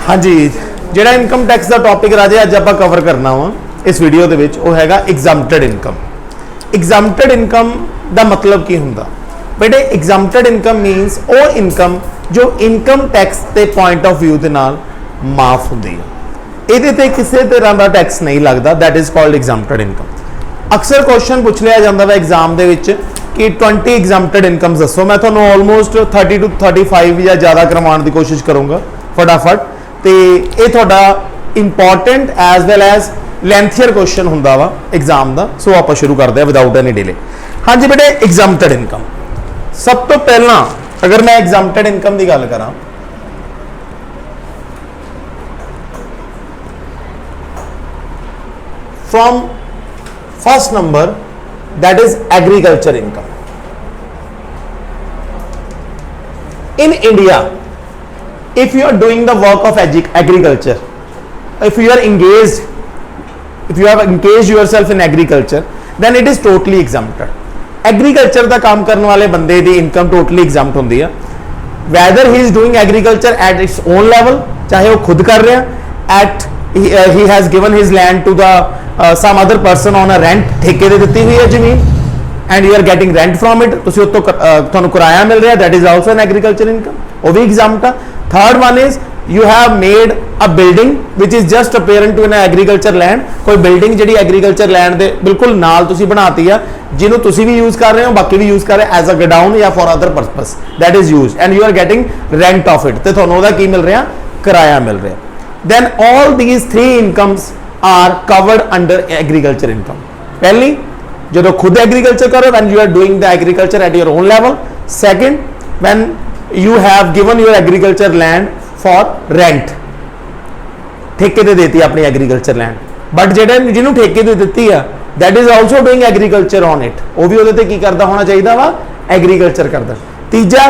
हाँ जी, ਜਿਹੜਾ income tax ਦਾ topic ਰਾਜੇ ਅੱਜ ਆਪਾਂ ਕਵਰ ਕਰਨਾ ਵਾ ਇਸ ਵੀਡੀਓ ਦੇ ਵਿੱਚ ਉਹ ਹੈਗਾ ਐਗਜ਼ੈਂਪਟਡ ਇਨਕਮ। ਐਗਜ਼ੈਂਪਟਡ ਇਨਕਮ ਦਾ ਮਤਲਬ ਕੀ ਹੁੰਦਾ ਬੇਟੇ? ਐਗਜ਼ੈਂਪਟਡ ਇਨਕਮ ਮੀਨਸ ਉਹ ਇਨਕਮ ਜੋ ਇਨਕਮ ਟੈਕਸ ਦੇ ਪੁਆਇੰਟ ਆਫ ਵਿਊ ਦੇ ਨਾਲ ਮਾਫ ਹੁੰਦੀ ਹੈ, ਇਹਦੇ ਤੇ ਕਿਸੇ ਤਰ੍ਹਾਂ ਦਾ ਟੈਕਸ ਨਹੀਂ ਲੱਗਦਾ, ਦੈਟ ਇਜ਼ ਕਾਲਡ ਐਗਜ਼ੈਂਪਟਡ ਇਨਕਮ। ਅਕਸਰ ਕੁਐਸਚਨ ਪੁੱਛ ਲਿਆ ਜਾਂਦਾ ਵਾ ਐਗਜ਼ਾਮ ਦੇ ਵਿੱਚ कि 20 एग्जाम्पटेड इनकम्स दसो, मैं थोड़ा ऑलमोस्ट 30 to 35 या ज़्यादा करवाने की कोशिश करूँगा फटाफट। तो ये थोड़ा important as well as lengthier question होंदा वा एग्जाम का। सो आप शुरू करते हैं विदाउट एनी डिले। हाँ जी बेटे, एग्जाम्पटेड इनकम सब तो पहला अगर मैं एग्जाम्पटेड इनकम की गल करा from first number that is agriculture income. In India, if you are doing the work of agriculture, if you have engaged yourself in agriculture, then it is totally exempted. Agriculture ਦਾ ਕੰਮ ਕਰਨ ਵਾਲੇ ਬੰਦੇ ਦੀ income totally exempt ਹੁੰਦੀ ਹੈ, whether he is doing agriculture at its own level, ਚਾਹੇ ਉਹ ਖੁਦ ਕਰ ਰਿਹਾ, at he has given his land to the some other person on a rent, ठेके दे ਦਿੱਤੀ ਹੋਈ ਹੈ ਜ਼ਮੀਨ and you are getting rent from it, ਤੁਸੀਂ ਉੱਤੋਂ ਤੁਹਾਨੂੰ ਕਿਰਾਇਆ ਮਿਲ ਰਿਹਾ, that is also an agriculture income, ਉਹ ਵੀ exempt ਆ। third one is you have made a building which is just apparent to an agriculture land, ਕੋਈ building ਜਿਹੜੀ agriculture land ਦੇ ਬਿਲਕੁਲ ਨਾਲ ਤੁਸੀਂ ਬਣਾਤੀ ਆ, ਜਿਹਨੂੰ ਤੁਸੀਂ ਵੀ यूज ਕਰ ਰਹੇ ਹੋ, ਬਾਕੀ ਵੀ यूज ਕਰ ਰਹੇ as a godown ਜਾਂ for other purpose, that is used and you are getting rent of it, ਤੇ ਤੁਹਾਨੂੰ ਉਹਦਾ ਕੀ ਮਿਲ ਰਿਹਾ? ਕਿਰਾਇਆ ਮਿਲ ਰਿਹਾ। then all these three incomes are covered under agriculture income. पहली जो खुद एग्रीकल्चर करो, when you are doing the agriculture at your own level. second, when you have given your agriculture land for rent, ठेके दे देती अपनी agriculture land, but जेडे जिन्होंने ठेके दे दी है that is also doing agriculture on it, वो भी ਉਹਦੇ ਤੇ ਕੀ ਕਰਦਾ ਹੋਣਾ ਚਾਹੀਦਾ ਵਾ? एग्रीकल्चर करदा। तीजा,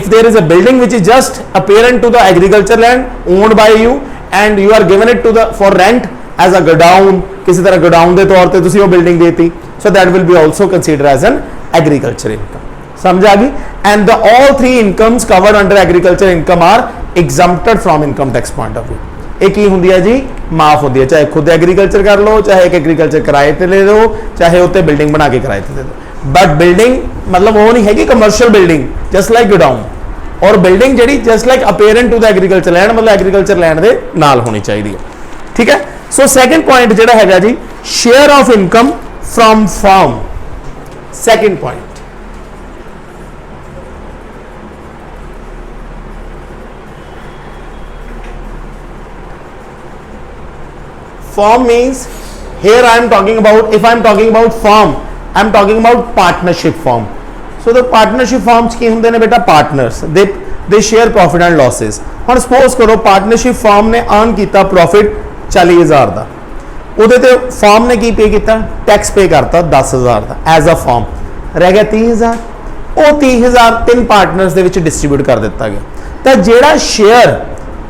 if there is a building which is just apparent to the agriculture land owned by you and you are given it to the for rent as a godown, किसी तरह godown के तौर पे तुसी वो building देती, so that will be also considered as an agriculture income। समझ आ गई? and the all three incomes covered under agriculture income are exempted from income tax point of view। एक ही होंदी है जी, माफ होंदी है, चाहे खुद एग्रीकल्चर कर लो, चाहे एक एग्रीकल्चर किराए ते ले लो, चाहे उत्ते बिल्डिंग बना के किराए ते दे दो। बट बिल्डिंग मतलब वो नहीं है कि commercial building just like godown, और बिल्डिंग जी just like apparent to the agriculture land, मतलब एग्रीकल्चर लैंड के नाल होनी चाहिए है। ठीक है। सो सैकेंड पॉइंट जो है जी, share of income from farm. Second point, farm means here I am talking about, if I am talking about farm, I am talking about partnership farm. So the partnership farms की होंगे ने बेटा partners, they share profit and losses। और suppose करो partnership farm ने earn किया profit 40,000 ਦਾ, ਉਹਦੇ ਤੇ farm ने की पे किया? टैक्स पे करता 10,000 ਦਾ as a farm, रह गया 30,000, ਉਹ 30,000 ਤਿੰਨ ਪਾਰਟਨਰਸ ਦੇ ਵਿੱਚ ਡਿਸਟ੍ਰੀਬਿਊਟ ਕਰ ਦਿੱਤਾ ਗਿਆ। ਤਾਂ ਜਿਹੜਾ ਸ਼ੇਅਰ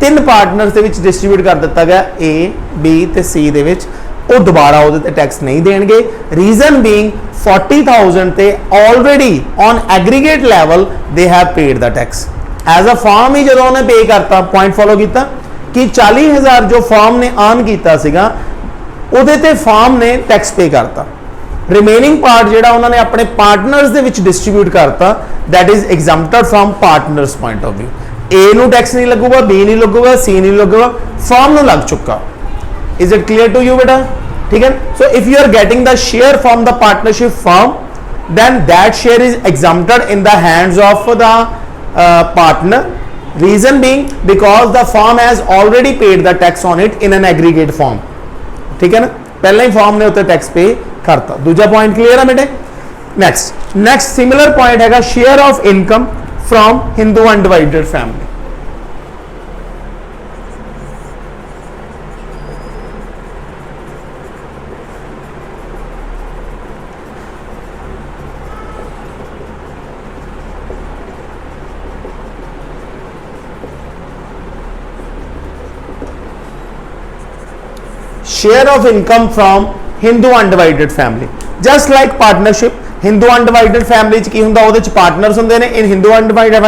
ਤਿੰਨ ਪਾਰਟਨਰਸ ਦੇ ਵਿੱਚ ਡਿਸਟ੍ਰੀਬਿਊਟ ਕਰ ਦਿੱਤਾ ਗਿਆ A, B ਤੇ C ਦੇ ਵਿੱਚ, ਉਹ ਦੁਬਾਰਾ ਉਹਦੇ ਤੇ ਟੈਕਸ ਨਹੀਂ ਦੇਣਗੇ। ਰੀਜ਼ਨ ਬੀਇੰਗ 40,000 ਤੇ already on aggregate level they have paid the tax. As a farm ਹੀ ਜਦੋਂ ਉਹਨੇ ਪੇ ਕਰਤਾ, ਪੁਆਇੰਟ ਫੋਲੋ ਕੀਤਾ ਕਿ 40,000 ਜੋ ਫਾਰਮ ਨੇ ਅਰਨ ਕੀਤਾ ਸੀਗਾ ਉਹਦੇ ਤੇ ਫਾਰਮ ਨੇ ਟੈਕਸ ਪੇ ਕਰਤਾ, ਰਿਮੇਨਿੰਗ ਪਾਰਟ ਜਿਹੜਾ ਉਹਨਾਂ ਨੇ ਆਪਣੇ ਪਾਰਟਨਰਸ ਦੇ ਵਿੱਚ ਡਿਸਟ੍ਰੀਬਿਊਟ ਕਰਤਾ, that is exempted firm partners point of view. A ਨੂੰ टैक्स नहीं लगूगा, B नहीं लगूगा, C नहीं लगूगा, फॉर्म ਨੂੰ लग चुका। Is it clear to you बेटा? ठीक है। So if you are getting the share from the partnership firm, then that share is exempted in the hands of the partner। Reason being because the firm has already paid the tax on it in an aggregate form। ठीक है ना, पहले ही form ने उत्ते tax पे करता। दूसरा point clear है बेटे? नेक्स्ट सिमिलर पॉइंट हैगा share of income from Hindu undivided family। share of income from Hindu undivided family, just like partnership। Hindu undivided family की होंगे, पार्टनर्स होंगे ने। In Hindu undivided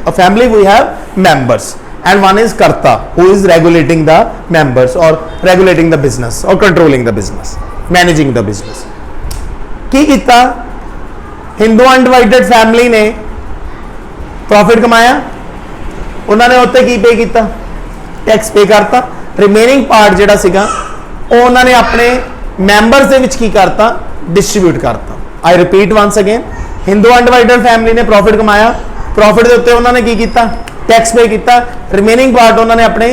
family we have members. and one is karta, who is regulating the members or regulating the business or controlling the business, managing the business. की कीता Hindu undivided family ने profit कमाया, उन्होंने उत्ते की पे किया, टैक्स पे करता, रिमेनिंग पार्ट जिहड़ा सीगा ਉਹ ਉਹਨਾਂ ਨੇ ਆਪਣੇ ਮੈਂਬਰਸ ਦੇ ਵਿੱਚ ਕੀ ਕਰਤਾ, ਡਿਸਟ੍ਰੀਬਿਊਟ ਕਰਤਾ। I repeat once again, Hindu undivided family ने प्रॉफिट कमाया, प्रॉफिट के उत्ते उन्होंने की किया, टैक्स पे किया, रिमेनिंग पार्ट उन्होंने अपने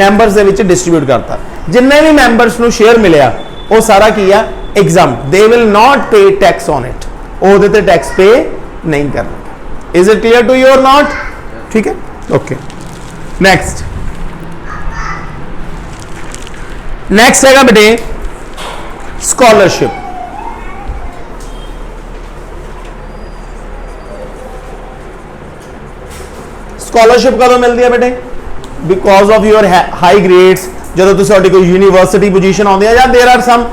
मैंबरस दे विच डिस्ट्रीब्यूट करता। जिन्ने भी मैंबरस नूं शेयर मिलिया वो सारा की है exempt, they will not pay tax on it, ਉਹਦੇ ਤੇ टैक्स पे नहीं करना। Is it clear to you और नॉट? ठीक है, ओके। नेक्स्ट है बेटे स्कॉलरशिप। स्कॉलरशिप कदों मिलती है बेटे? Because of your high grades, जो तुम कोई यूनिवर्सिटी पोजीशन आती है, या there are some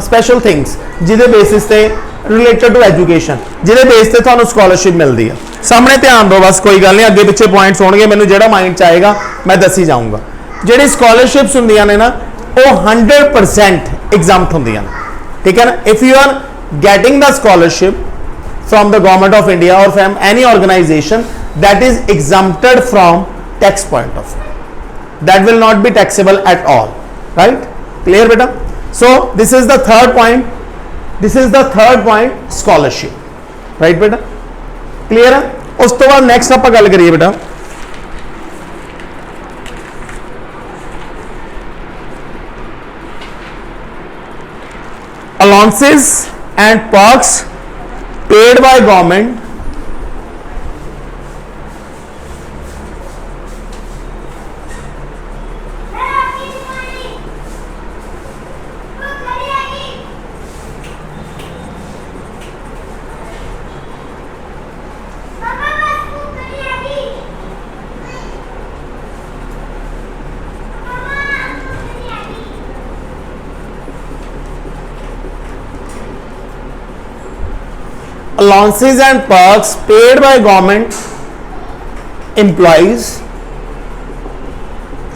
special things जिहदे बेसिस ते रिलेटेड टू एजुकेशन, जिहदे बेस ते तुहानूं स्कॉलरशिप मिलती है। सामने ध्यान दो बस, कोई गल नहीं, अगे पिछे पॉइंट्स होणगे, मैनूं जिहड़ा माइंड च आएगा मैं दसी जाऊँगा। जिहड़ी स्कॉलरशिप्स हुंदियां ने ना वो 100% एग्जाम्प्ट होंदियां ने, ठीक है ना। If you are getting the scholarship from the government of India और from any organisation that is exempted from tax point of view, that will not be taxable at all, right? Clear beta? So this is the third point, scholarship, right beta? Clear है? उस तो बाद next आप गल करिए बेटा allowances and perks paid by government allowances and perks paid by government employees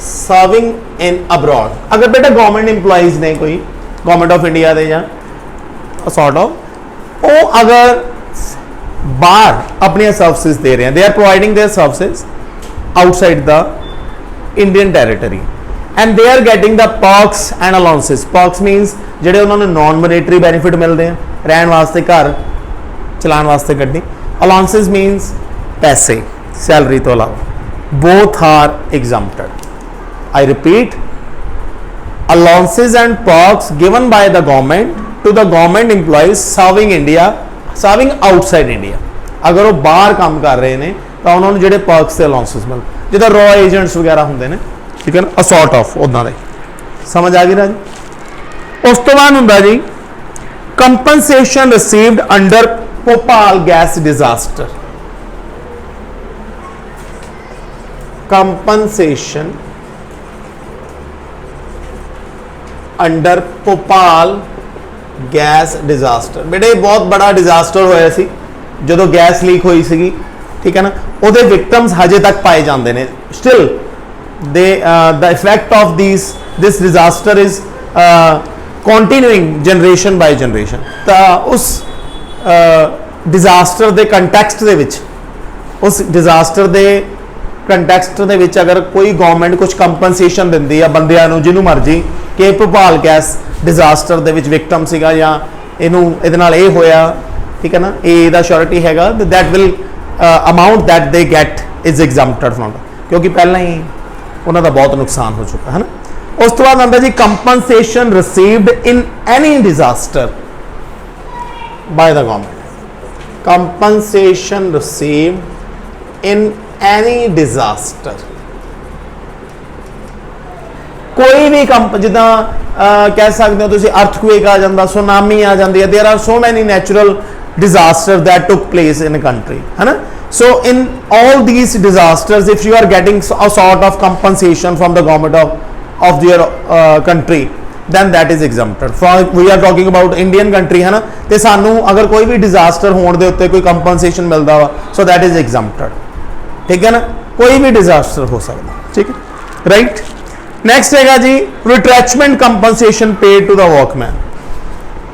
serving in abroad। अगर बेटा गवर्नमेंट एम्प्लॉइज ने कोई गवर्नमेंट ऑफ इंडिया दे या सॉर्ट ऑफ, वो अगर बाहर अपनी सर्विसेज दे रहे हैं, they are providing their services outside the Indian territory and they are getting the perks and allowances. Perks means ਜਿਹੜੇ ਉਹਨਾਂ ਨੂੰ नॉन मोनेटरी बेनिफिट मिलते हैं, रहने वास्ते घर चलाने वास्ते गड्डी। अलाउंसेस मीनस पैसे सैलरी तो अलावा, both are exempted. I repeat, allowances and perks given by the government to the government employees serving India, serving outside India. अगर वो बाहर काम कर रहे हैं तो उन्होंने जो पर्क्स से अलाउंसेस मिल, जिदा रॉ एजेंट्स वगैरह होंगे ने, ठीक है ना, अ सॉर्ट ऑफ उदा दे। समझ आ गई ना जी? उस तो बाद हुंदा जी compensation received under Bhopal gas disaster. Compensation under Bhopal gas disaster. बेटे बहुत बड़ा डिजास्टर होया सी जो गैस लीक हुई सी, ठीक है ना, उहदे विक्टिम्स हजे तक पाए जाते हैं। Still they the effect of this disaster is continuing generation by generation. तो उस डिजास्टर के कंटैक्सट दे विच, उस डिजास्टर के कंटैक्सट दे विच अगर कोई गवर्नमेंट कुछ कंपनसेशन दिंदी है बंदियां नूं जिन्हों मर्जी कि भोपाल गैस डिजास्टर दे विच विक्टिम सीगा या इहनूं इहदे नाल इह होया, ठीक है ना, इहदा श्योरिटी हैगा, that will amount that they get is exempted from, क्योंकि पहला ही उन्हां दा बहुत नुकसान हो चुका है ना। उस तो बाद आंदा जी compensation received in any disaster by the government। compensation received in any disaster। कोई भी जिदा कह सकते हो तुसी अर्थक्वेक आ जाता, सुनामी आ जाती है, there are so many natural disaster that took place in a country, है ना। So in all these disasters if you are getting a sort of compensation from the government of your country, then that is exempted from, we are talking about Indian country है ना, ते सानू अगर कोई भी disaster होने दे उत्ते कोई कंपनसेशन मिलता वा, so that is exempted, ठीक है ना, कोई भी डिजास्टर हो सकता। ठीक है, राइट। नैक्सट है जी retrenchment compensation paid to the workman.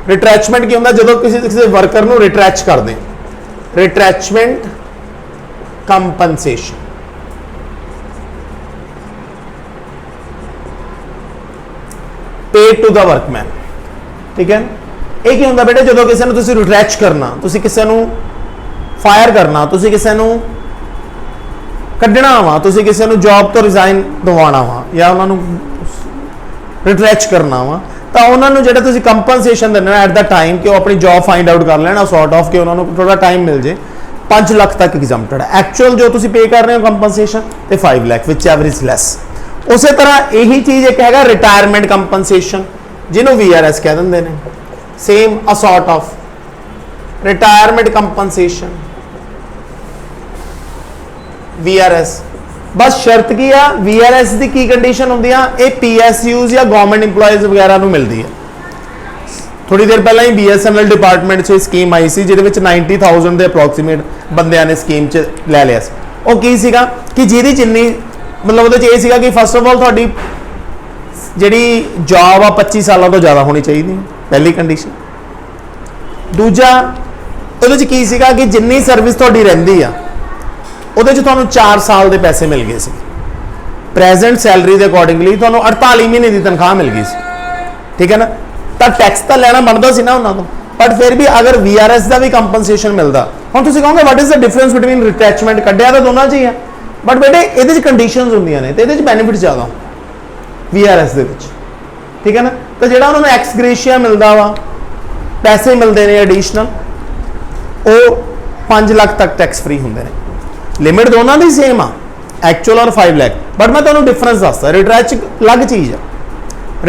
Retrenchment की होंगे जो किसी वर्कर को रिट्रैच कर दें, retrenchment compensation. Paid to the workman, ठीक है। ਇਹ ਕੀ ਹੁੰਦਾ बेटे जो किसी को रिट्रैच करना, किसी को फायर करना, किसी को ਕੱਢਣਾ ਵਾ, ਤੁਸੀਂ ਕਿਸੇ ਨੂੰ ਜੌਬ ਤੋਂ ਰਿਜ਼ਾਈਨ ਦਿਵਾਉਣਾ ਵਾ ਜਾਂ ਉਹਨਾਂ ਨੂੰ ਰਿਟਰੈਚ ਕਰਨਾ ਵਾ, ਤਾਂ ਉਹਨਾਂ ਨੂੰ ਜਿਹੜਾ ਤੁਸੀਂ ਕੰਪਨਸੇਸ਼ਨ ਦੇਣਾ ਐਟ ਦਾ ਟਾਈਮ ਕਿ ਉਹ ਆਪਣੀ ਜੌਬ ਫਾਈਂਡ ਆਊਟ ਕਰ ਲੈਣਾ, ਸੌਰਟ ਆਫ ਕਿ ਉਹਨਾਂ ਨੂੰ ਥੋੜਾ ਟਾਈਮ ਮਿਲ ਜੇ, 5 ਲੱਖ ਤੱਕ ਐਗਜ਼ੈਂਪਟਡ ਹੈ। ਐਕਚੁਅਲ ਜੋ ਤੁਸੀਂ ਪੇ ਕਰ ਰਹੇ ਹੋ ਕੰਪਨਸੇਸ਼ਨ ਤੇ 5 ਲੱਖ ਵਿਚ ਐਵਰੇਜ ਲੈਸ। ਉਸੇ ਤਰ੍ਹਾਂ ਇਹੀ ਚੀਜ਼ ਇੱਕ ਹੈਗਾ ਰਿਟਾਇਰਮੈਂਟ ਕੰਪਨਸੇਸ਼ਨ, ਜਿਹਨੂੰ VRS ਕਹਿ ਦਿੰਦੇ ਨੇ। Same a sort of retirement compensation VRS। बस शर्त की आ VRS की की कंडीशन होंगी आ, ये PSUs या गवर्नमेंट इंप्लॉयज वगैरह मिलती है। थोड़ी देर पहले ही BSNL डिपार्टमेंट से स्कीम आई सी जिहदे विच 90,000 के अप्रोक्सीमेट बंदियां ने स्कीम च लै लिया। वो की सीगा कि जिहदी जिन्नी मतलब उहदे च ये सीगा कि फस्ट ऑफ ऑल तुहाडी जिहड़ी जॉब आ 25 सालों तो ज़्यादा होनी चाहिए, पहली कंडीशन। दूजा उहदे च की सीगा कि जिन्नी सर्विस तुहाडी रहिंदी आ ਉਹਦੇ 'ਚ ਤੁਹਾਨੂੰ 4 ਸਾਲ ਦੇ ਪੈਸੇ ਮਿਲ ਗਏ ਸੀ। ਪ੍ਰੈਜ਼ੈਂਟ ਸੈਲਰੀ ਦੇ ਅਕੋਰਡਿੰਗਲੀ ਤੁਹਾਨੂੰ 48 ਮਹੀਨੇ ਦੀ ਤਨਖਾਹ ਮਿਲ ਗਈ ਸੀ, ਠੀਕ ਹੈ ਨਾ। ਤਾਂ ਟੈਕਸ ਤਾਂ ਲੈਣਾ ਬਣਦਾ ਸੀ ਨਾ ਉਹਨਾਂ ਤੋਂ, ਬਟ ਫਿਰ ਵੀ ਅਗਰ VRS ਦਾ ਵੀ ਕੰਪਨਸੇਸ਼ਨ ਮਿਲਦਾ। ਹੁਣ ਤੁਸੀਂ ਕਹੋਗੇ what is the difference between retrenchment, ਕੱਢਿਆ ਤਾਂ ਦੋਨਾਂ 'ਚ ਹੀ ਆ, ਬਟ ਬੇਟੇ ਇਹਦੇ 'ਚ ਕੰਡੀਸ਼ਨਸ ਹੁੰਦੀਆਂ ਨੇ ਤੇ ਇਹਦੇ 'ਚ ਬੈਨੀਫਿਟ ਜ਼ਿਆਦਾ VRS ਦੇ ਵਿੱਚ, ਠੀਕ ਹੈ ਨਾ। ਤਾਂ ਜਿਹੜਾ ਉਹਨਾਂ ਨੂੰ ਐਕਸ ਗ੍ਰੇਸ਼ੀਆ ਮਿਲਦਾ ਵਾ, ਪੈਸੇ ਮਿਲਦੇ ਨੇ ਐਡੀਸ਼ਨਲ, ਉਹ 5 ਲੱਖ ਤੱਕ ਟੈਕਸ ਫ੍ਰੀ ਹੁੰਦੇ ਨੇ। लिमिट दोनों की सेम आ एक्चुअल और 5 लाख, बट मैं तुम्हें डिफरेंस दसदा। रिट्रैच अलग चीज़ है,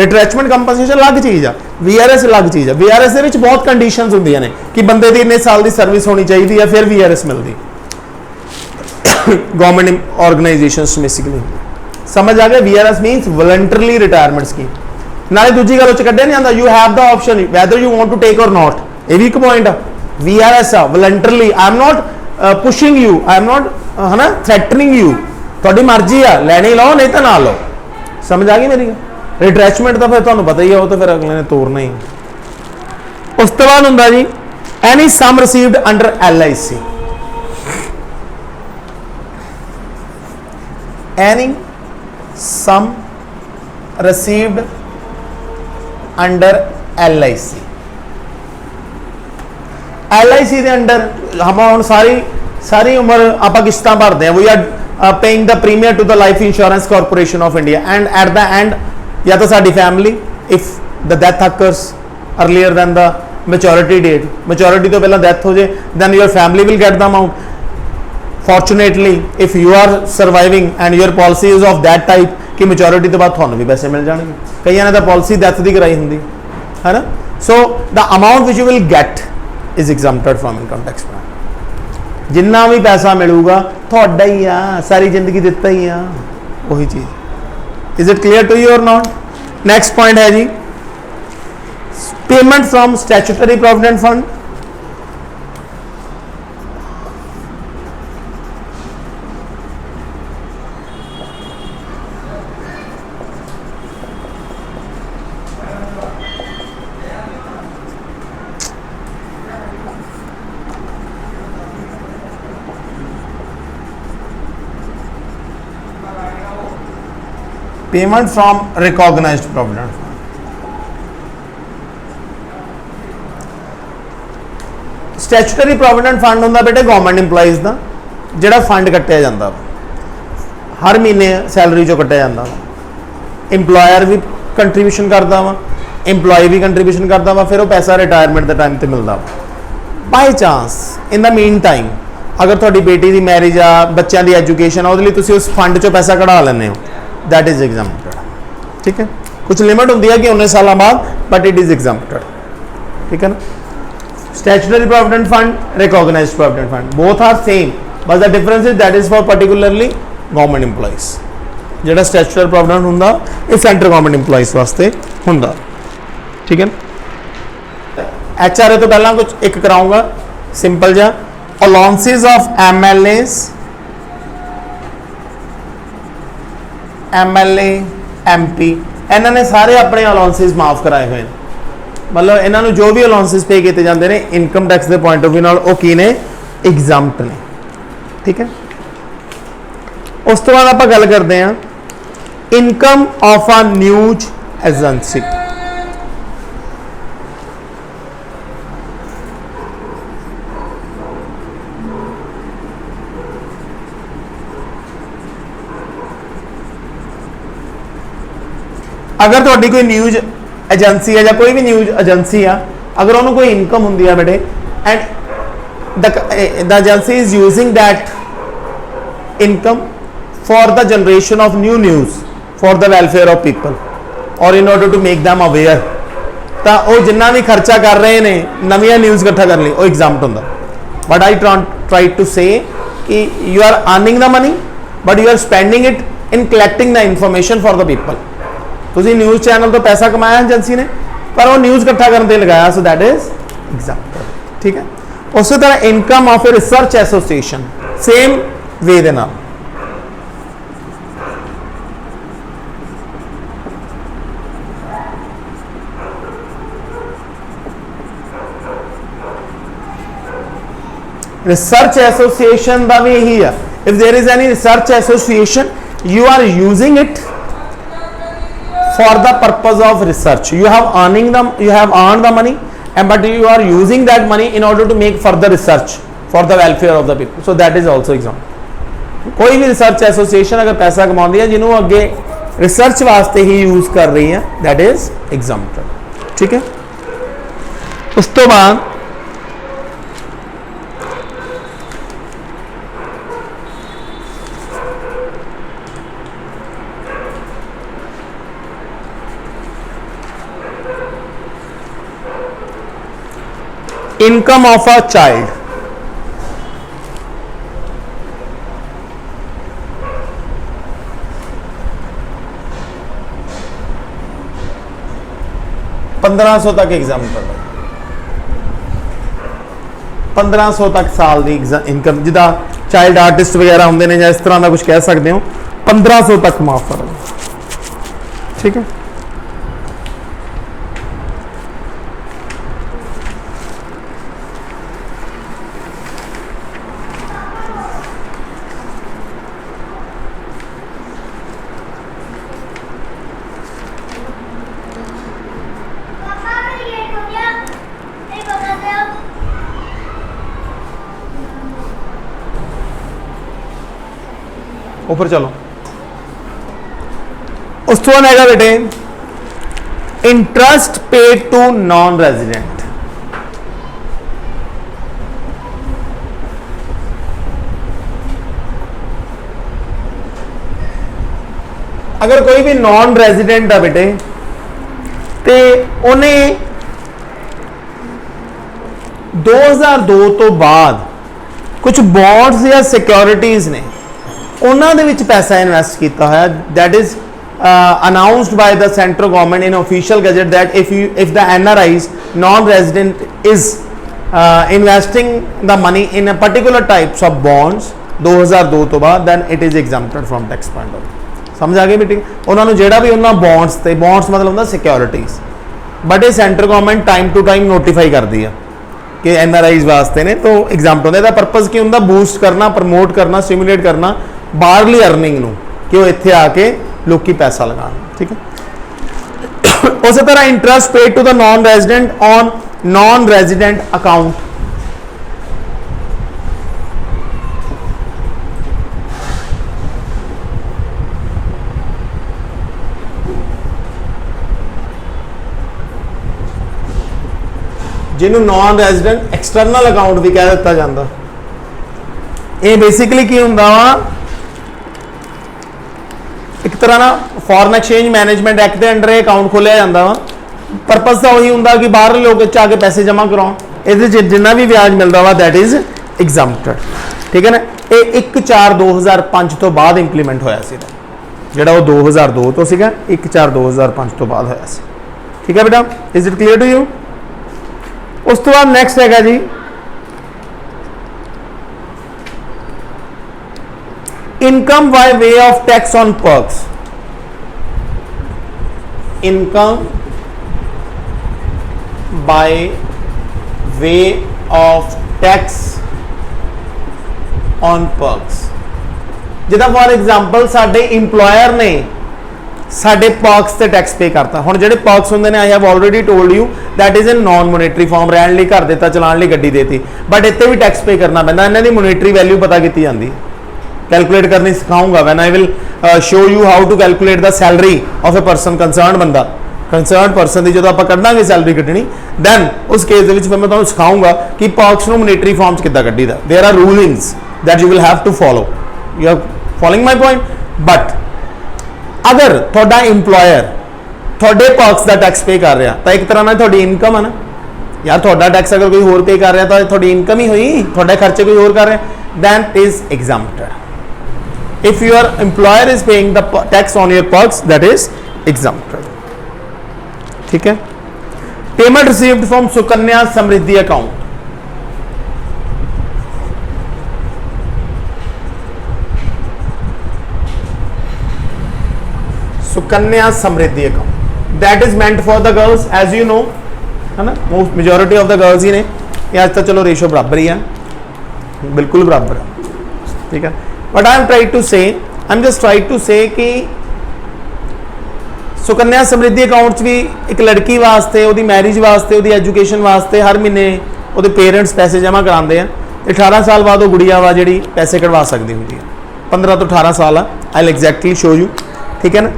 रिट्रैचमेंट कंपनसेशन अलग चीज़ है, VRS अलग चीज़ है। VRS के बहुत कंडीशनस होंदियां ने कि बंदे की इन्ने साल की सर्विस होनी चाहिए है, फिर VRS मिलती गवर्नमेंट ऑर्गेनाइजेशंस बेसिकली। समझ आ गया? VRS means voluntarily retirement scheme. नाले दूजी गल कढ़िया नहीं आता, you have the option whether you want to take or not. ये भी एक पॉइंट आ। VRS आ voluntarily, I am not pushing you, I am not है ना थ्रैटनिंग यू, थोड़ी मर्जी आ, लैनी लो नहीं तो ना लो। समझ आ गई मेरी? रिट्रैचमेंट तो फिर तुहानू पता ही है, वो तो फिर अगले ने तोड़ना ही। उस तो बाद हुंदा जी any sum received under LIC, any sum received under LIC। LIC के अंडर हम हम सारी उम्र आप किस्तां भरते हैं, we are paying the premier to the life insurance corporation of India, and at the end या तो साडी family if the death occurs earlier than the maturity date, maturity तो पहला डेथ हो जाए, then your family will get the amount. Fortunately if you are surviving and your policy is of that type कि maturity तो बाद थानू भी पैसे मिल जाएंगे। कई ने तो पॉलिसी डेथ की कराई होंगी है ना। So the amount which you will get is exempted from income tax plan. जिन्ना भी पैसा मिलूगा थोड़ा ही आ, सारी जिंदगी दिता ही आ, वही चीज। Is it clear to you और नॉट? नेक्स्ट पॉइंट है जी payment from statutory provident fund. Payment from recognised provident fund. Statutory provident fund होंदा बेटे गवर्नमेंट इंप्लॉइज का जिहड़ा फंड कट्टिया जाता हर महीने सैलरी चो कट्टिया जाता वा। इंप्लॉयर भी कंट्रीब्यूशन करता वा, इंप्लॉय भी कंट्रीब्यूशन करता वा, फिर वो पैसा रिटायरमेंट के टाइम पर मिलता वा। By chance in the mean time अगर थोड़ी बेटी की मैरिज आ, बच्चों की एजुकेशन आ, वो उस फंड चो पैसा कढ़ा लेने हो, दैट इज एग्जम्प्टेड। ठीक है, कुछ लिमिट होती है कि 19 साल बाद, बट इट इज एग्जम्प्टेड। ठीक है ना। Statutory provident fund, recognised provident fund, both are same, बस the difference is that is for particularly government employees. जो स्टैट्यूटरी प्रोविडेंट होंदा ये सेंट्रल गवर्नमेंट इंप्लॉइज वास्ते होंदा। ठीक है ना। HRA तो पहला कुछ एक कराऊंगा सिंपल जा, allowances of MLAs MLA MP इन्होंने सारे अपने अलाउंसेस माफ़ कराए हुए हैं, मतलब इन्होंने जो भी अलाउंसेस पे किए जाते हैं इनकम टैक्स के पॉइंट ऑफ व्यू नाल वो की ने एग्जाम्प्ट ने। ठीक है, उस तो बाद आप गल करते हैं income of a news agency. अगर थोड़ी कोई न्यूज एजेंसी है या कोई भी न्यूज एजेंसी आ, अगर उन्होंने कोई इनकम होंगी है बेटे and the agency is using that income for the generation of new news for the welfare of people और in order to make them aware, तो वह जिन्ना भी खर्चा कर रहे हैं नवी न्यूज़ इकट्ठा करने लिए वो एग्जाम्प्ट होंगे। But I try to say कि you are earning the money but you are spending it in collecting the information for the people. तुसी न्यूज़ चैनल तो पैसा कमाया एजेंसी ने पर वो न्यूज़ इकट्ठा करने लगाया, सो दैट इज एग्जाम्पल। ठीक है, उसी तरह income of a research association same way दे नाल रिसर्च एसोसिएशन का भी यही है। If there is any research association you are using it for the purpose of research, you have earned the money and but you are using that money in order to make further research for the welfare of the people, so that is also example। कोई भी research association अगर पैसा कमाती है जिन्होंने अगे research वास्ते ही use कर रही है, दैट इज एग्जाम्पल। ठीक है, उस तो बाद इनकम ऑफ अ चाइल्ड। $1500 तक एग्जाम्पल, 1500 तक साल की इनकम जिदा चाइल्ड आर्टिस्ट वगैरह होंगे ने या इस तरह का कुछ कह सकते हो, 1500 तक माफ करो। ठीक है, ऊपर चलो। उस तो बाद है बेटे interest paid to non resident. अगर कोई भी नॉन रेजिडेंट है बेटे तो उन्हें 2002 तो बाद कुछ बॉन्ड्स या सिक्योरिटीज ने उन्होंने विच पैसा इन्वेस्ट किया है, that is announced by the central government in official gazette that if the NRIs non-resident is investing the money in a particular types of bonds 2002 तो बाद then it is exempted from tax point of view। समझ आ गई meeting? उन्होंने जेड़ा भी उन्होंने bonds थे, bonds मतलब होंगे सिक्योरिटीज, बट ये central government time to time notify कर दी है कि NRIs वास्ते ने, तो एग्जाम्पट होंगे। इसका पर्पज की होंगे बूस्ट करना, प्रमोट करना, स्टिमुलेट करना बाहरली अर्निंग नूं कि वो इत्थे आके लोग पैसा लगा। ठीक है, उसी तरह interest paid to the non resident on non resident account. जिन्होंने नॉन रेजिडेंट एक्सटर्नल अकाउंट भी कह दिता जाता। ये बेसिकली की होंदा वा एक तरह ना फॉरेन एक्सचेंज मैनेजमेंट एक्ट के अंडर अकाउंट खोलिया जाता वा। परपज तो वही होंगे कि बाहर लोग आके पैसे जमा कराओ, ये जिन्ना भी ब्याज मिलता वा दैट इज एग्जाम्प्टेड। ठीक है ना, ये 1/4/2005 तो बाद इंप्लीमेंट होया सी, जिहड़ा वो 2002 तो सीगा, 1/4/2005 तो बाद होया सी। ठीक है बेटा, is it clear to you? उस तो बाद नैक्सट है जी income by way of tax on perks. Income by way of tax on perks. जिदा फॉर एग्जाम्पल साडे इंप्लॉयर ने साडे पर्क्स ते टैक्स पे करता। हुण जिहड़े पर्क्स हुंदे ने, I have already told you that is in non monetary form. रहण लई घर देता, चलाण लई गड्डी देती, बट इत्ते भी टैक्स पे करना पैंदा। इन्हां दी मोनेटरी वैल्यू पता कीती जांदी है, कैलकुलेट करनी सिखाऊंगा। When I will show you how to calculate the salary of a person, concern बंदा, कंसर्न परसन की जो आप कढ़ांगे सैलरी कड्ढनी, दैन उस केस दे विच फिर मैं तुहानूं सिखाऊंगा कि पर्क्स नूं मोनेटरी फॉर्म च किद्दां कड्ढीदा। There are rulings that you will have to follow. You are following my point. But अगर तुहाडा इंप्लॉयर तुहाडे पर्क्स का टैक्स पे कर रहा, तो एक तरह नाल तुहाडी इनकम है ना यार। तुहाडा टैक्स अगर कोई होर पे कर रहा तो तुहाडी इनकम ही हुई, तुहाडे खर्चे कोई होर कर रहा, then is exempted. If your employer is paying the tax on your perks, that is exempted. ठीक है। Payment received from Sukanya Samriddhi account. Sukanya Samriddhi account that is meant for the girls, as you know, है ना। Most majority of the girls ही ने। ये आज तक चलो रेशो बराबर ही है, बिल्कुल बराबर है। ठीक है। But I am try to say, I am just try to say कि सुकन्या समृद्धि अकाउंट भी एक लड़की वास्ते, उसकी मैरिज वास्ते, उसकी एजुकेशन वास्ते हर महीने वो पेरेंट्स पैसे जमा कराते हैं। 18 साल बाद वो गुड़िया वा जी पैसे कढ़वा सकती होंगी है। 15 तो 18 साल आ, I will exactly show you. ठीक है ना।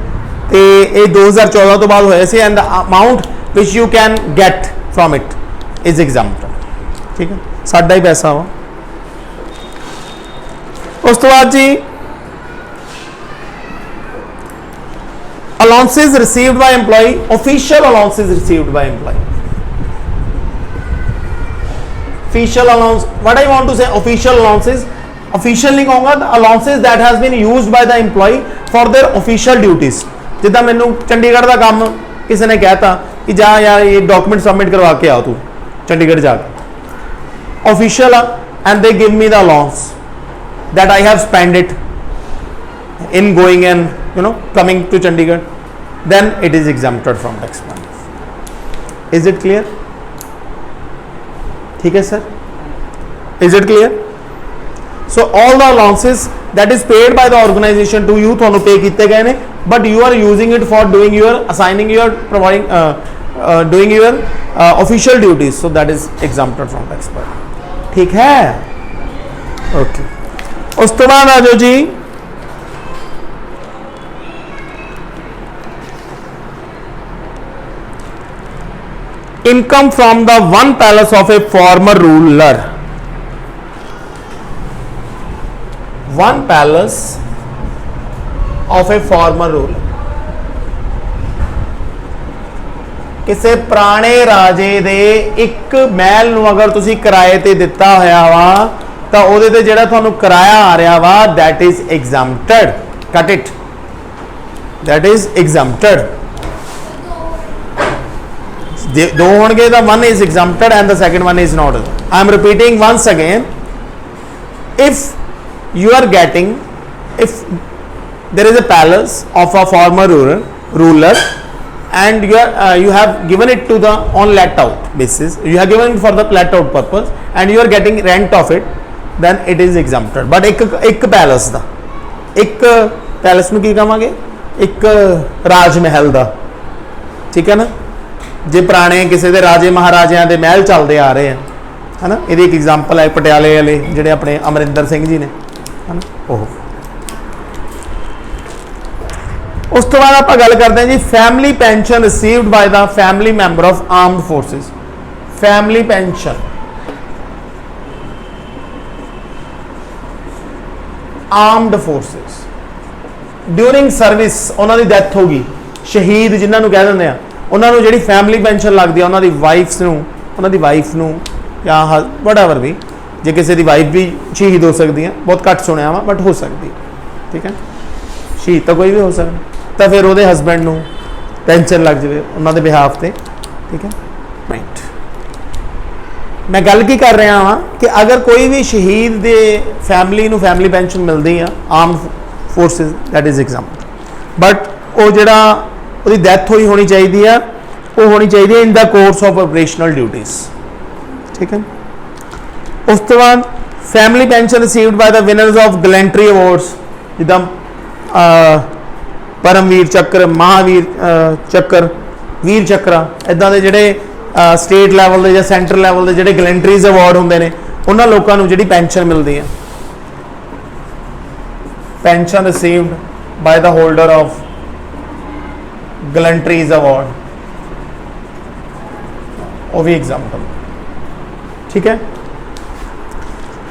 तो ये 2014 तो बाद होया सी, and the amount which you can get from it is exempted. ठीक है। साडा ही पैसा वा। उस तो बाद जी allowances received by employee, official allowances received by employee, official allowance, what I want to say, official allowances, official नहीं कहूँगा, the allowances that has been used by the employee for their official duties। जिदा मैनू चंडीगढ़ का काम किसी ने कहता कि जा यार ये डॉक्यूमेंट सबमिट करवा के आओ तू चंडीगढ़ जाके, official and they give me the allowance that I have spent it in going and coming to Chandigarh, then it is exempted from tax penalty। Is it clear? ठीक है sir? Is it clear? So all the allowances that is paid by the organization to you ਤੁਹਾਨੂੰ pay ਕੀਤੇ गए ने, but you are using it for doing your assigning your providing doing your official duties, so that is exempted from tax penalty। ठीक है? Okay। उस तो बाद आ जाओ जी income from the one palace of a former ruler। one palace of a former ruler, किसे पुराने राजे दे एक महल नूं अगर तुसी किराए ते दिता होया वा तो उहदे ते जिहड़ा तुहानूं किराया आ रहा वा that is exempted. Cut it, that is exempted. दो होंगे, the one is exempted and the second one is not. I am repeating once again, if you are getting, if there is a palace of a former ruler and you have given it to the on let out basis, you have given it for the let out purpose and you are getting rent of it, then it is exempted। but एक palace दा, एक palace में की कहांगे, एक राज महल दा, ठीक है ना। जे पुराने किसी दे राजे महाराजियां दे महल चलते आ रहे हैं, है ना। ये एक एग्जाम्पल है पटियाले वाले जिहड़े अपने अमरिंदर सिंह जी ने, है ना। ओह उस तो बाद आप गल करते हैं जी family pension received by the family member of armed forces. Family pension, armed forces during service, उन्होंने डेथ होगी, शहीद जिन्होंने कह देंगे हैं, उन्होंने जी फैमिली पेंशन लगती है उन्होंने वाइफ नूं या वटएवर भी, जे किसी की वाइफ भी शहीद हो सकती है, बहुत घट सुनिया वा बट हो सकती है, ठीक है। शहीद तो कोई भी हो सकता, तो फिर वो हसबैंड नूं पेंशन लग जाए उन्होंने बिहाफ से, ठीक है। राइट, मैं गल की कर रहा हाँ कि अगर कोई भी शहीद दे फैमिली नूं फैमिली पेंशन मिलती है arm forces, that is example. But वो जिहड़ा ਉਹਦੀ ਡੈਥ ਹੋਈ ਹੋਣੀ ਚਾਹੀਦੀ ਆ, ਉਹ ਹੋਣੀ ਚਾਹੀਦੀ ਹੈ ਇਨ ਦ ਕੋर्स ऑफ ऑपरेशनल ड्यूटीज। ठीक है। उस तो बाद family pension received by the winners of gallantry awards, जिदा परमवीर चक्र, महावीर चक्र, वीर चक्र, इदा के जोड़े स्टेट लैवल के या सेंटर लैवल के जोड़े गैलेंट्रीज अवार्ड होंगे ने उन्होंने लोगों को जी पेंशन मिलती है। Pension received by the holder of gallantries award, वो भी एग्जाम्पल। ठीक है।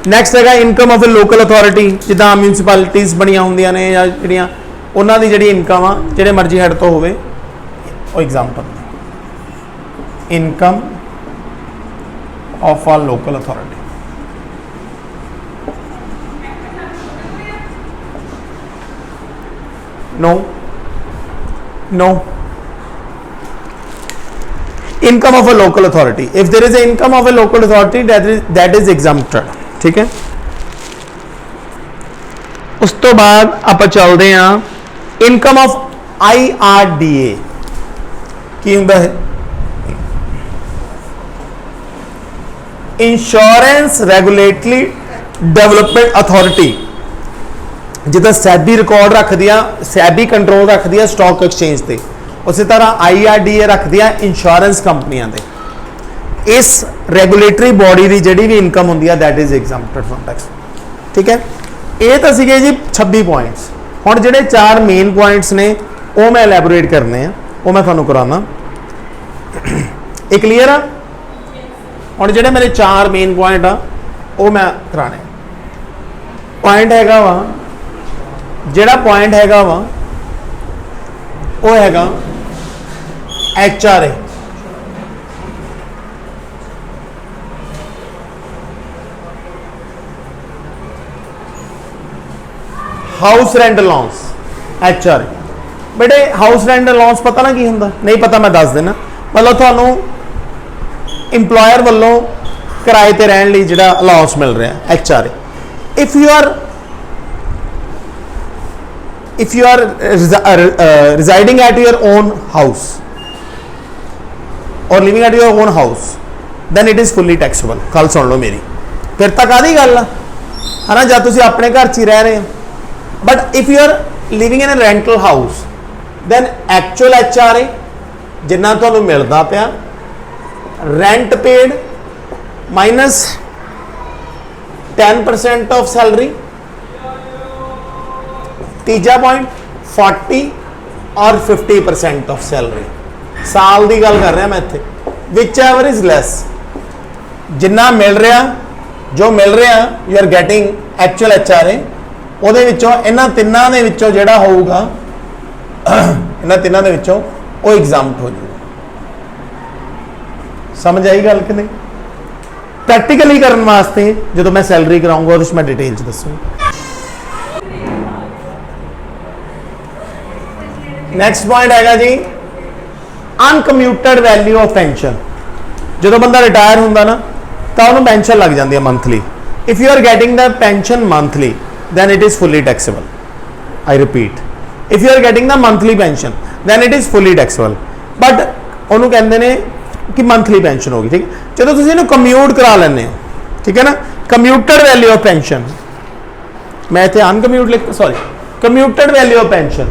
नैक्सट है income of a local authority, जिदा म्यूनसिपैलिटीज़ बनिया होंदियां ने या जिहड़ियां उन्हां दी जिहड़ी इनकम आ जिहड़े मर्जी हैड तो होवे, वो example. Income of a local authority, no no. Income of a local authority, if there is an income of a local authority that is exempted. ठीक है। उस तो बाद आप चलते हैं इनकम ऑफ IRDA की होंदा है, इंश्योरेंस रेगुलेटरी डेवलपमेंट अथॉरिटी, जिदा सैबी रिकॉर्ड रख दिया, सैबी कंट्रोल रख दिया स्टॉक एक्सचेंज से, उसी तरह IRDA रख दिया इंश्योरेंस कंपनियां दे। इस रेगुलेटरी बॉडी की जी भी इनकम होंगी है that is exempted from tax. ठीक है। ये तो सीगे जी 26 पॉइंट्स। हुण जिहड़े 4 मेन पॉइंट्स ने वो मैं एलैबोरेट करने हैं, वो मैं तुहानूं कराना। ये क्लीयर आ? हुण जिहड़े मेरे 4 मेन पॉइंट आ वो मैं कराने। पॉइंट हैगा वा, जिहड़ा पॉइंट हैगा वा वो हैगा HRA, house rent allowance. HRA बेटे हाउस रेंट अलाउंस पता ना की होंदा? नहीं पता मैं दस देना। मतलब थानू इंप्लॉयर वालों किराए ते रहने लई जिहड़ा अलाउंस मिल रहा है HRA। if you are residing at your own house or living at your own house then it is fully taxable। गल सुन लो मेरी, फिर तक आदि गल है ना, जब तुम अपने घर च ही रह रहे हो। But if you are living in a rental house then actual HRA जिन्ना तुहानूं मिलदा पिया, rent paid minus 10% of salary. तीजा पॉइंट 40 और 50% ऑफ सैलरी। साल की गल कर रहा मैं इत्थे, विच एवर इज लैस, जिन्ना मिल रहा जो मिल रहा you are getting actual HRA, ਉਹਦੇ ਵਿੱਚੋਂ ਇਹਨਾਂ ਤਿੰਨਾਂ ਦੇ ਵਿੱਚੋਂ ਜਿਹੜਾ ਹੋਊਗਾ ਇਹਨਾਂ ਤਿੰਨਾਂ ਦੇ ਵਿੱਚੋਂ ਉਹ ਐਗਜ਼ਾਮਟ ਹੋ ਜਾਊਗਾ। ਸਮਝ ਆਈ ਗੱਲ ਕਿ ਨਹੀਂ? ਪ੍ਰੈਕਟੀਕਲੀ ਕਰਨ ਵਾਸਤੇ ਜਦੋਂ ਮੈਂ ਸੈਲਰੀ ਕਰਾਉਂਗਾ ਉਹਦੇ ਵਿੱਚ ਮੈਂ ਡਿਟੇਲ ਚ ਦੱਸੂਗਾ। ਨੈਕਸਟ ਪੁਆਇੰਟ ਹੈਗਾ ਜੀ ਅਨਕਮਿਊਟਡ ਵੈਲਿਊ ਆਫ ਪੈਨਸ਼ਨ। ਜਦੋਂ ਬੰਦਾ ਰਿਟਾਇਰ ਹੁੰਦਾ ਨਾ ਤਾਂ ਉਹਨੂੰ ਪੈਨਸ਼ਨ ਲੱਗ ਜਾਂਦੀ ਹੈ monthly. If you R getting the pension monthly then it is fully taxable। I repeat, if you are getting the monthly pension then it is fully taxable। but ਉਹਨੂੰ ਕਹਿੰਦੇ ਨੇ ਕਿ monthly pension ਹੋਗੀ। ਠੀਕ, ਜਦੋਂ ਤੁਸੀਂ ਇਹਨੂੰ commute ਕਰਾ ਲੈਂਦੇ ਹੋ, ਠੀਕ ਹੈ ਨਾ, commuted value of pension, ਮੈਂ ਇੱਥੇ uncommute ਲਿਖ, sorry, commuted value of pension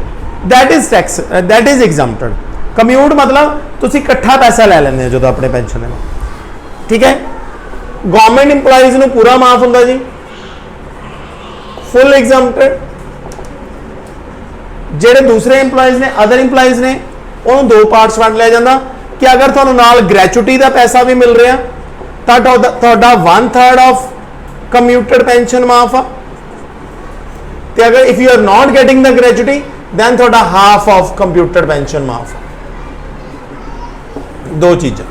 that is tax, that is exempted। commute ਮਤਲਬ ਤੁਸੀਂ ਇਕੱਠਾ ਪੈਸਾ ਲੈ ਲੈਂਦੇ ਹੋ ਜਦੋਂ ਆਪਣੇ ਪੈਨਸ਼ਨ ਦੇ। ਠੀਕ ਹੈ। ਗਵਰਨਮੈਂਟ EMPLOYEES ਨੂੰ ਪੂਰਾ ਮਾਫ ਹੁੰਦਾ ਜੀ, फुल एग्जाम्प्टेड। ਜਿਹੜੇ दूसरे EMPLOYEES ने, अदर EMPLOYEES ने, ਉਹਨੂੰ ਦੋ ਪਾਰਟਸ ਵੰਡ ਲਿਆ ਜਾਂਦਾ ਕਿ ਅਗਰ ਤੁਹਾਨੂੰ ਨਾਲ ਗ੍ਰੈਚੁਇਟੀ ਦਾ ਪੈਸਾ ਵੀ ਮਿਲ ਰਿਹਾ ਤਾਂ ਤੁਹਾਡਾ 1/3 ਆਫ ਕਮਿਊਟਡ ਪੈਨਸ਼ਨ ਮਾਫ ਆ, ਤੇ ਅਗਰ if you are not getting the gratuity then ਤੁਹਾਡਾ ਹਾਫ ਆਫ ਕੰਪਿਊਟਡ ਪੈਨਸ਼ਨ ਮਾਫ ਆ। ਦੋ ਚੀਜ਼ਾਂ।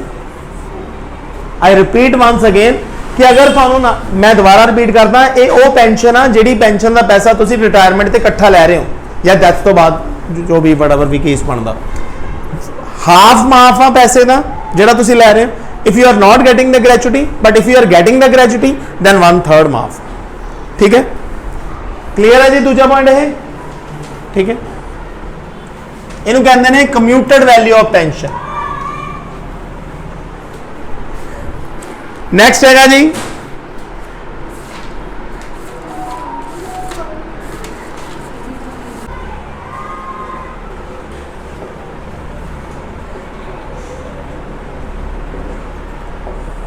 आई रिपीट वंस अगेन कि अगर थानू ना, मैं दोबारा रिपीट करदा, ये वो पेंशन आ जिहड़ी पेंशन का पैसा तुसी रिटायरमेंट ते इकट्ठा लै रहे हो या डेथ तो बाद जो भी वटावर भी केस बनता, हाफ माफ आ पैसे का जिहड़ा तुसी लै रहे हो। If you are not getting the gratuity, but if you are getting the gratuity then 1/3 माफ। ठीक है, क्लियर है जी? दूसरा पॉइंट है। ठीक है, इनू कहते हैं commuted value of pension. Next हैगा जी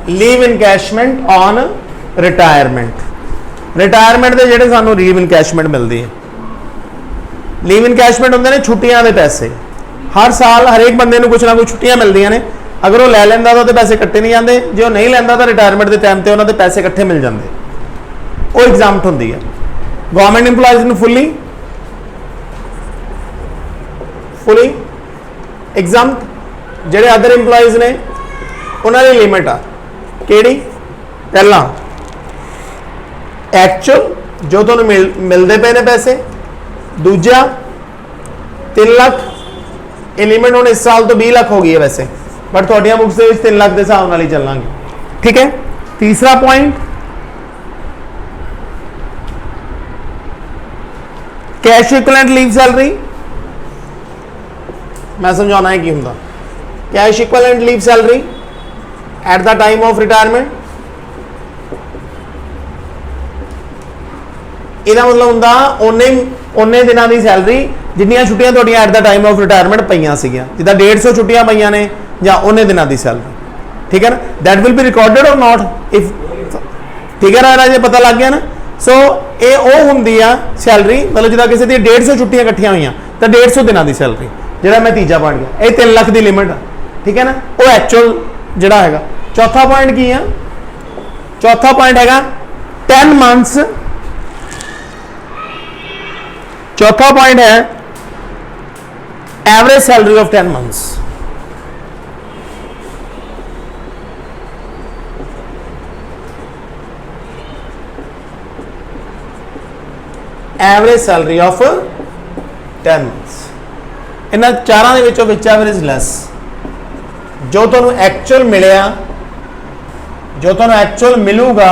leave encashment on retirement. Retirement के जेडे सानू लीव इनकैशमेंट मिलती है, लीव इनकैशमेंट होंगे ने छुट्टियां के पैसे। हर साल हरेक बंदे को कुछ ना कुछ छुट्टियां मिलती ने, अगर वो लै लेंदा तो पैसे कट्टे नहीं जाते, जो नहीं लैंदा तो रिटायरमेंट के टाइम पर उन्होंने पैसे इकट्ठे मिल जाते, वो एग्जाम्प्ट होंगी है। गवर्नमेंट इंप्लॉयज नूं फुली एग्जाम्प्ट, जेडे अदर इंप्लॉयज ने उन्होंने लिमिट आ केड़ी, पहला एक्चुअल जो तुहानूं मिलते पे ने पैसे, दूजा 3 लाख, ये लिमिट हुण इस साल तो 20 लाख हो गई है वैसे, बट तुहाडियां बुक्स दे विच 3 लाख के हिसाब नाल ही चलांगे, ठीक है। तीसरा point cash equivalent leave salary, मैं समझाना है की हुंदा। Cash equivalent leave salary at the time of retirement, इसका मतलब होंदा उन्ने दिनों की सैलरी जिन्नियां छुट्टियां तुहाडियां at the time of retirement पईयां सीगियां, जिद्दां 150 छुट्टियां पईयां ने या उन्ने दिनों की सैलरी, ठीक है ना। दैट विल बी रिकॉर्डेड और नॉट इफ, ठीक है ना, जे पता लग गया ना। सो ये वो होंदी आ सैलरी, मतलब जिद्दां किसी दी 150 छुट्टियां इकट्ठियां हुई तो 150 दिनों की सैलरी, जिहड़ा मैं तीजा पॉइंट गया, ये 3 लाख की लिमिट आ, ठीक है ना, वो एक्चुअल जिहड़ा हैगा। चौथा पॉइंट की है, चौथा पॉइंट हैगा 10 मंथ्स, चौथा पॉइंट है average salary of 10 months. Average salary of 10 months, इन्हां चारां दे विचों विच एवरेज लैस, जो तुहानूं एक्चुअल मिलिया, जो तुहानूं एक्चुअल मिलूगा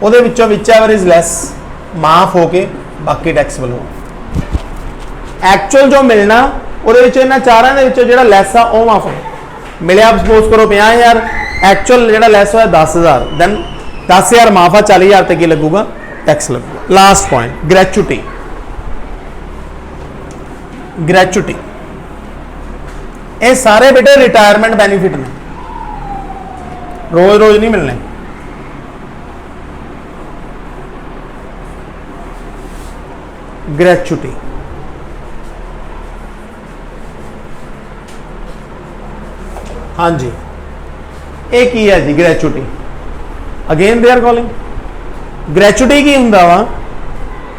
उहदे विचों विच एवरेज लैस माफ होके बाकी टैक्सेबल हो। एक्चुअल जो मिलना उहदे विचों इन्हां चारां दे विचों जिहड़ा लैस आ ओह माफ हो मिलिया। सपोज करो 50,000, एक्चुअल जिहड़ा लैस होया 10,000, दैन 10,000 माफ आ, 40,000 ते की लगूगा, टैक्स लगूगा। Last point gratuity. ग्रैचुटी ये सारे बेटे रिटायरमेंट बेनिफिट ने, रोज रोज नहीं मिलने। ग्रैचुटी हाँ जी, ये की है जी ग्रैचुटी। अगेन दे आर कॉलिंग ग्रैचुटी की हुंदा वा,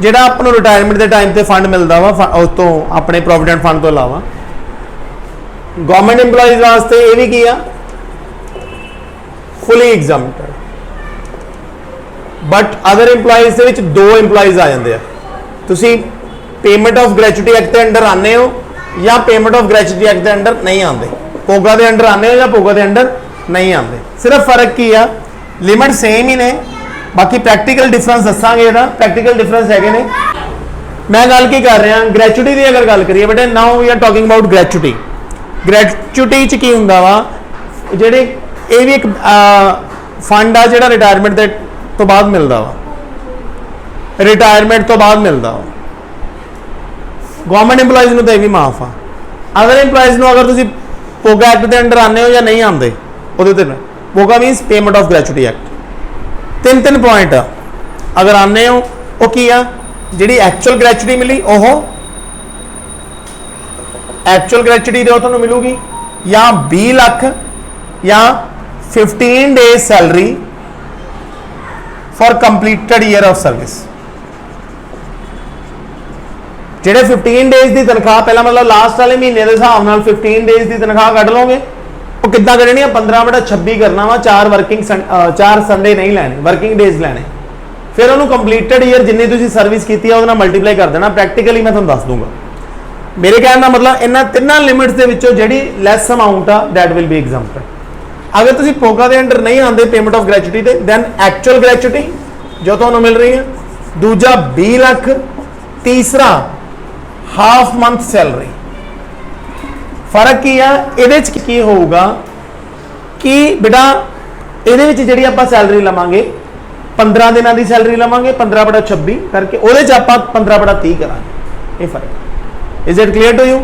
जिहड़ा आपनों रिटायरमेंट के टाइम ते फंड मिलता वा, उस तो अपने प्रोविडेंट फंड तो इलावा गवर्नमेंट इंप्लॉइज वास्ते ये भी किया fully exempted, but other employees के 2 इंप्लॉइज आ जाते हैं। तुसी पेमेंट ऑफ ग्रैचुटी एक्ट के अंडर आने हो या पेमेंट ऑफ ग्रैचुटी एक्ट के अंडर नहीं आते, पोगा के अंडर आने हो या पोगा के अंडर नहीं आते। सिर्फ फर्क की आ, लिमिट सेम ही ने, बाकी प्रैक्टिकल डिफरेंस दसांगे। प्रैक्टिकल डिफरेंस है ने। मैं गल की कर रहा ग्रैचुटी की अगर गल करिए बेटे, now we are talking about gratuity. Gratuity च की हुंदा वा, जेडे ये भी एक फंड आ जिहड़ा रिटायरमेंट तो बाद मिलता वा, रिटायरमेंट तो बाद मिलता वा। गवर्नमेंट इंप्लॉइज नूं तो यह भी माफ आ, अदर इंप्लॉइज नूं अगर तुसीं पोगा एक्ट के अंडर आने हो या नहीं आते, पोगा means payment of gratuity act. 3 point अगर आने हो वो की आ, जी एक्चुअल ग्रैचुटी मिली ओह एक्चुअल ग्रैचुटी तो मिलूगी या 20 लाख या 15 days salary for completed year of service. जेडे 15 डेज की तनख्वाह पहला मतलब लास्ट वाले महीने के हिसाब नाल 15 डेज की तनख्वाह कट लोगे, वो कितना करनी है 15/26 करना वा, 4 संडे नहीं लैने, वर्किंग डेज लैने, फिर उन्होंने कंप्लीटेड ईयर जिन्नी तुसीं सर्विस की है मल्टीप्लाई कर देना। प्रैक्टिकली मैं तुहानूं दस दूंगा। मेरे कहने का मतलब इन्हां 3 लिमिट्स के विचों जिहड़ी लैस अमाउंट आ दैट विल बी एग्जाम्प्टेड। अगर तुसीं पोगा के अंडर नहीं आते पेमेंट ऑफ ग्रैचुटी ते, दैन एक्चुअल ग्रैचुटी जो तुहानूं मिल रही है, दूजा 20 लाख, तीसरा हाफ मंथ सैलरी, फर्क की आ ਇਹਦੇ ਚ ਕੀ ਹੋਊਗਾ कि बेटा ਇਹਦੇ ਵਿੱਚ ਜਿਹੜੀ ਆਪਾਂ ਸੈਲਰੀ ਲਵਾਂਗੇ 15 ਦਿਨਾਂ ਦੀ ਸੈਲਰੀ ਲਵਾਂਗੇ 15/26 ਕਰਕੇ ਉਹਦੇ ਚ ਆਪਾਂ 15/30 ਕਰਾਂਗੇ ਇਹ ਫਰਕ is it clear to you